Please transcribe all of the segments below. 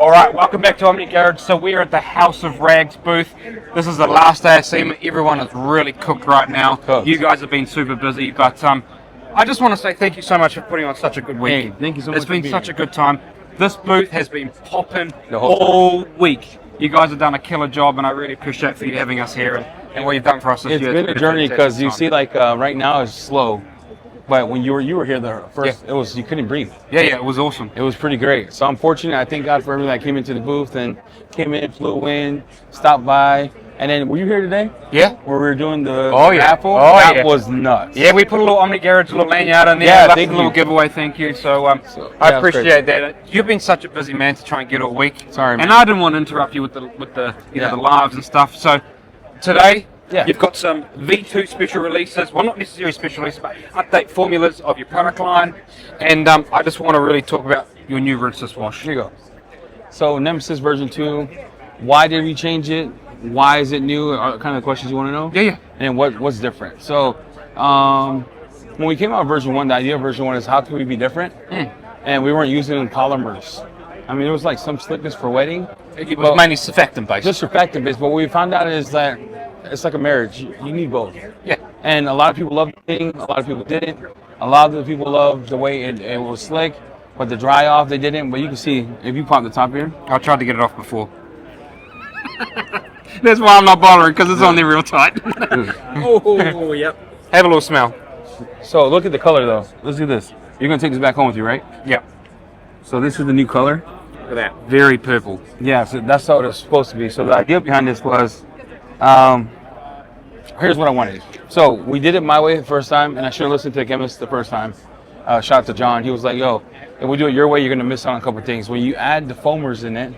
All right, welcome back to OmniGarage. So we're at the House of Rags booth. This is the last day of SEMA. Everyone is really cooked right now. Cooked. You guys have been super busy, but I just want to say thank you so much for putting on such a good week. Hey, thank you so much. It's been such a good time. This booth has been popping The whole all week. You guys have done a killer job, and I really appreciate for you having us here and what you've done for us this year. It's been a journey because you see, like right now it's slow, but when you were here the first, Yeah. you couldn't breathe. Yeah, it was awesome. It was pretty great. So I'm fortunate. I thank God for everyone that came into the booth and came in, flew in, stopped by. And then, were you here today? Yeah. Where we were doing the raffle? raffle? Oh, That yeah. was nuts. Yeah, we put a little OmniGarage, little lanyard in there. Yeah, left thank a little you. giveaway. Thank you. So, yeah, I that's appreciate that. You've been such a busy man to try and get all week. Sorry, man. And I didn't want to interrupt you with the you know, the lives and stuff. So today, you've got some V2 special releases. Well, not necessarily special releases, but update formulas of your product line. And I just want to really talk about your new rinseless wash. Here you go. So Nemesis version 2. Why did we change it? Why is it new? Are kind of the questions you want to know? Yeah. And what's different? So when we came out with version 1, the idea of version 1 is how can we be different? And we weren't using polymers. I mean, there was like some slickness for wetting. It was mainly surfactant based. Just surfactant based. But what we found out is that it's like a marriage. You need both. Yeah. And a lot of people loved the thing. A lot of people didn't. A lot of the people loved the way it was slick, but the dry off they didn't. But you can see if you pop the top here. I tried to get it off before. That's why I'm not bothering, because it's on there real tight. Oh, yep. Have a little smell. So look at the color though. Let's do this. You're gonna take this back home with you, right? Yep. So this is the new color. Look at that. Very purple. Yeah, so that's how it's supposed to be. So the idea behind this was, here's what I wanted. So we did it my way the first time, and I should have listened to the chemist the first time. Shout out to John. He was like, yo, if we do it your way, you're gonna miss out on a couple of things. When you add the foamers in it,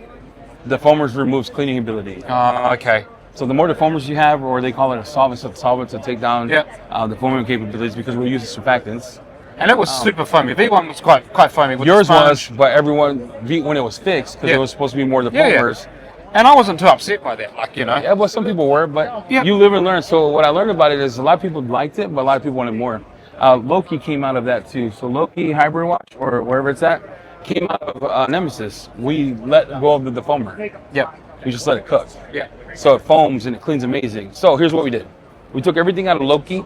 the foamers removes cleaning ability. Okay. So the more defoamers you have, or they call it a solvent to take down the foaming capabilities, because we're using surfactants. And it was super foamy. V1 was quite foamy. With Yours the sponge. was, but everyone, when it was fixed, because it was supposed to be more defoamers. And I wasn't too upset by that, like, you know. Yeah, well, some people were, but you live and learn. So what I learned about it is a lot of people liked it, but a lot of people wanted more. Loki came out of that too. So Loki Hybrid Wash, or wherever it's at, came out of Nemesis. We let go of the defoamer. Yep. We just let it cook. Yeah. So it foams and it cleans amazing. So here's what we did. We took everything out of Loki.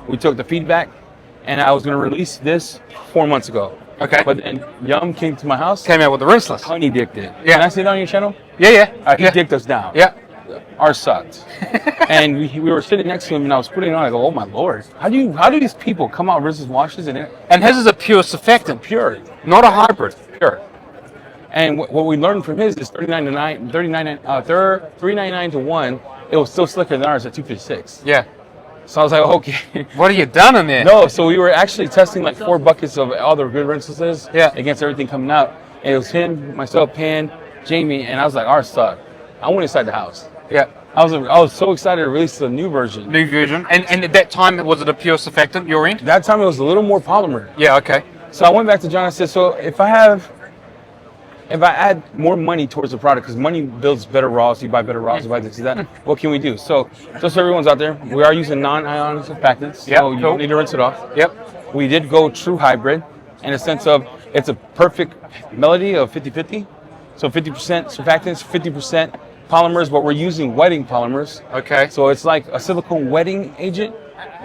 We took the feedback, and I was going to release this 4 months ago. Okay. But then Yum came to my house. Came out with the rinseless. Honey dicked it. Yeah. Can I say that on your channel? Yeah. He dicked us down. Yeah. Ours sucked. And we were sitting next to him, and I was putting it on. I go, oh my lord, how do these people come out with rinseless washes and his is a pure surfactant, pure, not a hybrid. pure. And what we learned from his is $3.99 to 1. It was still slicker than ours at $2.56. Yeah. So I was like, okay. What have you done in there? No, so we were actually testing like 4 buckets of all the good rinselesses against everything coming out. And it was him, myself, Pan, Jamie, and I was like, ours sucked. I went inside the house. Yeah. I was so excited to release the new version. New version. And at that time, was it a pure surfactant, your end? That time it was a little more polymer. Yeah, okay. So I went back to John and said, so if I add more money towards the product, because money builds better raws, you buy better raws, you buy this, that, what can we do? So just so everyone's out there, we are using non-ionic surfactants, so you don't need to rinse it off. Yep. We did go true hybrid in a sense of it's a perfect melody of 50-50. So 50% surfactants, 50% polymers, but we're using wetting polymers. Okay. So it's like a silicone wetting agent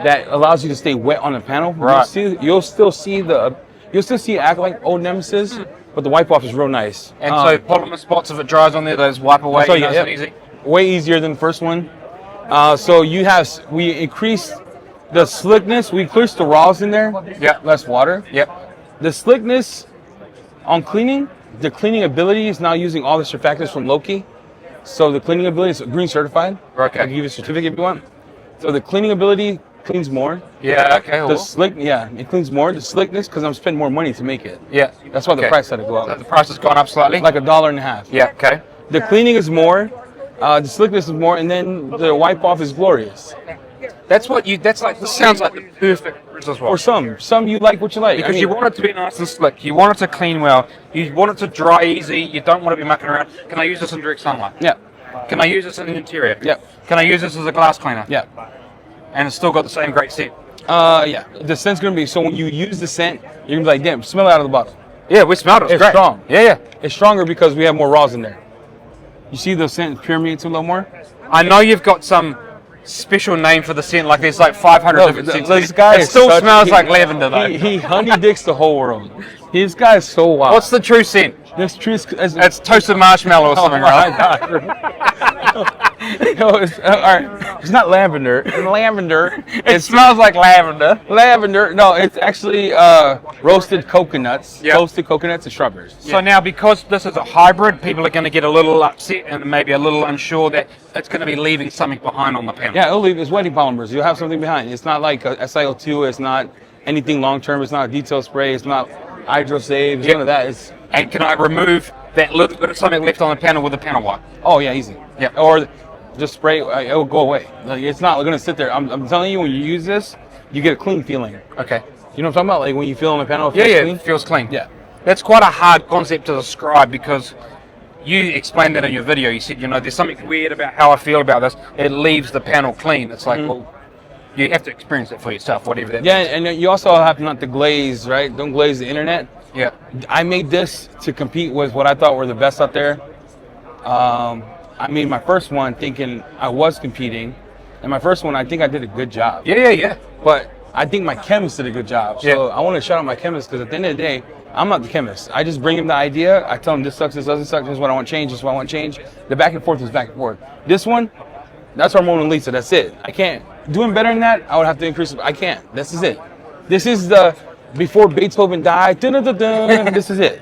that allows you to stay wet on the panel. Right. You'll still see it act like old Nemesis, but the wipe off is real nice. And so polymer spots, if it dries on there, those wipe away. So easy. Way easier than the first one. So we increased the slickness. We increased the raws in there. Yeah. Less water. Yep. The slickness on cleaning, the cleaning ability is now using all the surfactants from Loki. So the cleaning ability is green certified. Okay. I can give you a certificate if you want. So the cleaning ability cleans more. Yeah, okay. The it cleans more. The slickness, because I'm spending more money to make it. Yeah. That's why the price had to go So up. the price has gone up slightly? Like $1.50. Yeah, okay. The cleaning is more. The slickness is more, and then the wipe off is glorious. This sounds like the perfect rinseless wash. For some you like what you like. Because you want it to be nice and slick. You want it to clean well. You want it to dry easy. You don't want to be mucking around. Can I use this in direct sunlight? Yeah. Can I use this in the interior? Yeah. Can I use this as a glass cleaner? Yeah. And it's still got the same great scent. Yeah. The scent's gonna be, so when you use the scent, you're gonna be like, damn, smell it out of the bottle. Yeah, we smelled it. It's great. Strong. Yeah, yeah. It's stronger because we have more raws in there. You see the scent permeates a little more? I know you've got some special name for the scent, like there's like 500 different scents. This guy it still smells like lavender though. He honey dicks the whole world. This guy is so wild. What's the true scent? This tree is It's toasted marshmallow or something, right? No, it's, all right. It's not lavender. Lavender. It smells like lavender. Lavender. No, it's actually roasted coconuts, Yep. toasted coconuts and strawberries. So now, because this is a hybrid, people are going to get a little upset and maybe a little unsure that it's going to be leaving something behind on the panel. Yeah, it'll leave. It's wetting polymers. You'll have something behind. It's not like a SiO2. It's not anything long term. It's not a detail spray. It's not hydro save. It's Yep. none of that. It's And can I remove that little bit of something left on the panel with a panel wipe? oh yeah, easy. Yeah. Or just spray. It will go away. Like, it's not going to sit there. I'm telling you, when you use this, you get a clean feeling. Okay. You know what I'm talking about? Like when you feel on the panel, it Yeah, feels yeah, clean. it feels clean. Yeah. That's quite a hard concept to describe because you explained that in your video. You said, there's something weird about how I feel about this. It leaves the panel clean. It's like, well, you have to experience it for yourself, whatever that Yeah, means. and you also have not to glaze, right? Don't glaze the internet. Yeah. I made this to compete with what I thought were the best out there. I made my first one thinking I was competing, and my first one I think I did a good job. Yeah. But I think my chemist did a good job. So Yeah. I want to shout out my chemist because at the end of the day, I'm not the chemist. I just bring him the idea. I tell him this sucks, this doesn't suck, this is what I want to change, this is what I want to change. The back and forth is back and forth. This one, that's our Mona Lisa. That's it. I can't. Doing better than that, I would have to increase it. I can't. This is it. This is the before Beethoven died. Dun-dun-dun-dun. This is it.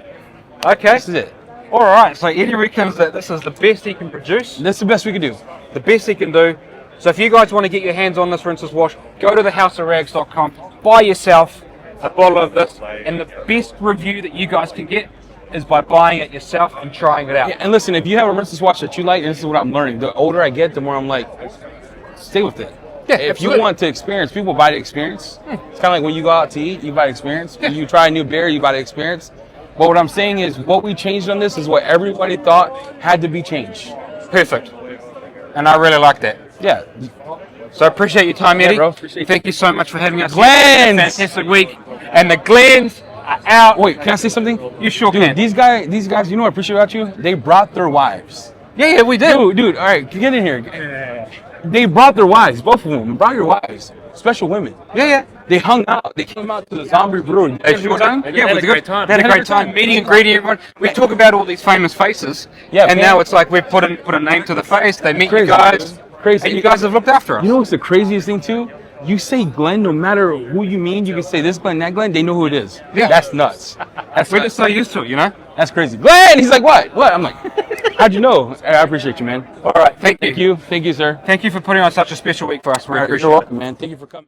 Okay. This is it. All right. So Eddie reckons that this is the best he can produce, That's the best we could do. the best he can do. So if you guys want to get your hands on this rinseless wash, go to thehouseofrags.com, buy yourself a bottle of this, and the best review that you guys can get is by buying it yourself and trying it out. Yeah, and listen, if you have a rinseless wash that you like, and this is what I'm learning, the older I get, the more I'm like, stay with it. Yeah, if absolutely. you want to experience, people buy the experience. It's kind of like when you go out to eat, you buy the experience. When you try a new beer, you buy the experience. But what I'm saying is, what we changed on this is what everybody thought had to be changed. Perfect. And I really like that. Yeah. So I appreciate your time, Yeah, Eddie. bro. Appreciate Thank you so much for having us. Glenns! Fantastic week. And the Glenns are out. Wait, can I say something? You sure Dude, can. these guys, you know what I appreciate about you? They brought their wives. Yeah, we did. Dude, all right, get in here. They brought their wives, both of them. Brought your wives. Special women. Yeah. They hung out. They came out to the zombie brewery. Hey, sure time? Yeah, it was a great time. They had a great time. Meeting and greeting everyone. We talk about all these famous faces. Yeah, And man. now it's like we've put a name to the face. They meet Crazy. you guys. Crazy. And you guys have looked after us. You know what's the craziest thing too? You say Glenn, no matter who you mean, you can say this Glenn, that Glenn, they know who it is. Yeah. That's nuts. That's We're nuts. just so used to it, you know? That's crazy. Glenn! He's like, what? What? I'm like, how'd you know? I appreciate you, man. All right. Thank Thank you. Thank you, sir. Thank you for putting on such a special week for us. We appreciate You're it. welcome, man. Thank you for coming.